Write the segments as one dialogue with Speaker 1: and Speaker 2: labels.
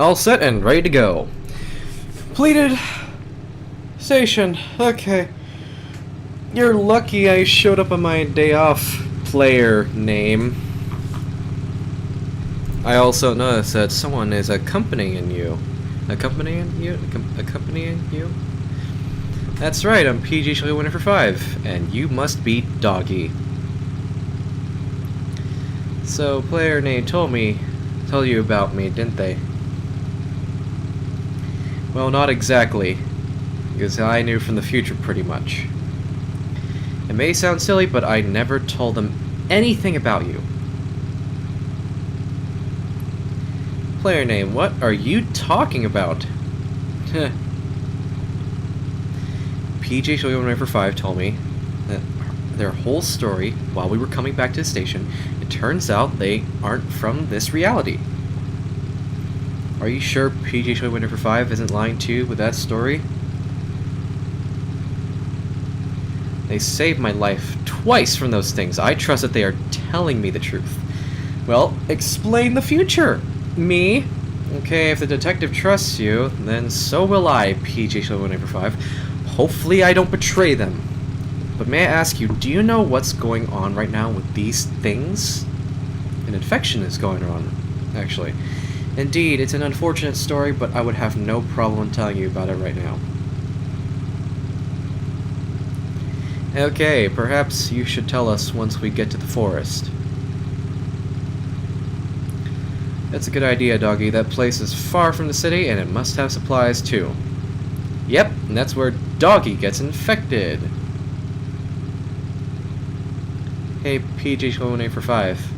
Speaker 1: All set and ready to go. Completed station. Okay. You're lucky I showed up on my day off player name. I also noticed that someone is accompanying you. Accompanying you? Accompanying you? That's right, I'm Pghlfilms winner for 5, and you must be Doggy. So, player name told you about me, didn't they? Well, not exactly, because I knew from the future pretty much. It may sound silly, but I never told them anything about you. Player name, what are you talking about? Pghlfilms winner for 5 told me that their whole story while we were coming back to the station, it turns out they aren't from this reality. Are you sure Pghlfilms winner for 5 isn't lying to you with that story? They saved my life twice from those things. I trust that they are telling me the truth. Well, explain the future. Me? Okay, if the detective trusts you, then so will I, Pghlfilms winner for 5. Hopefully I don't betray them. But may I ask you, do you know what's going on right now with these things? An infection is going on, actually. Indeed, it's an unfortunate story, but I would have no problem telling you about it right now. Okay, perhaps you should tell us once we get to the forest. That's a good idea, Doggy. That place is far from the city, and it must have supplies, too. Yep, and that's where Doggy gets infected. Hey, Pghlfilms winner for 5.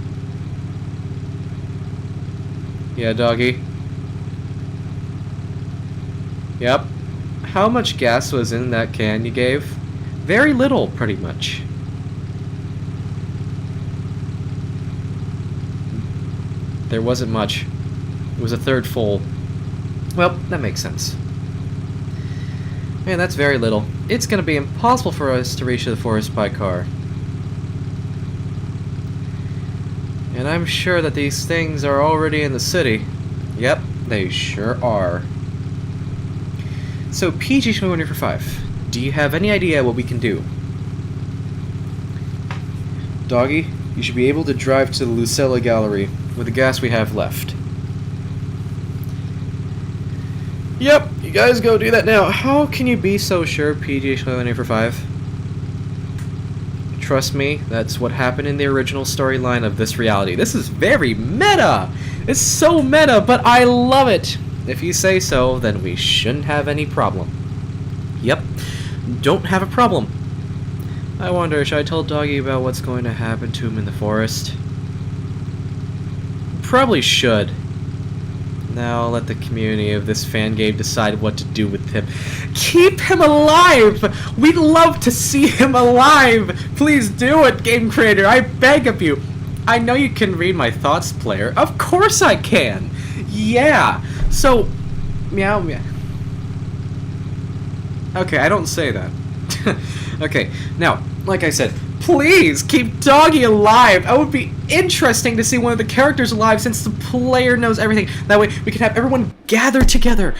Speaker 1: Yeah, Doggy. Yep. How much gas was in that can you gave? Very little, pretty much. There wasn't much. It was a third full. Well, that makes sense. Man, that's very little. It's gonna be impossible for us to reach the forest by car. And I'm sure that these things are already in the city. Yep, they sure are. So, Pghlfilms winner for 5, do you have any idea what we can do? Doggy, you should be able to drive to the Lucella Gallery with the gas we have left. Yep, you guys go do that now. How can you be so sure, Pghlfilms winner for 5? Trust me, that's what happened in the original storyline of this reality. This is very meta! It's so meta, but I love it! If you say so, then we shouldn't have any problem. Yep, don't have a problem. I wonder, should I tell Doggy about what's going to happen to him in the forest? Probably should. Now I'll let the community of this fan game decide what to do with him. Keep him alive! We'd love to see him alive! Please do it, game creator, I beg of you! I know you can read my thoughts, player. Of course I can! Yeah! So, meow meow. Okay, I don't say that. Okay, now, like I said, please keep Doggy alive. It would be interesting to see one of the characters alive since the player knows everything. That way we can have everyone gather together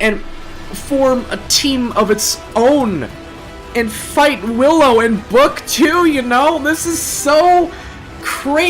Speaker 1: and form a team of its own and fight Willow in book 2, you know? This is so crazy.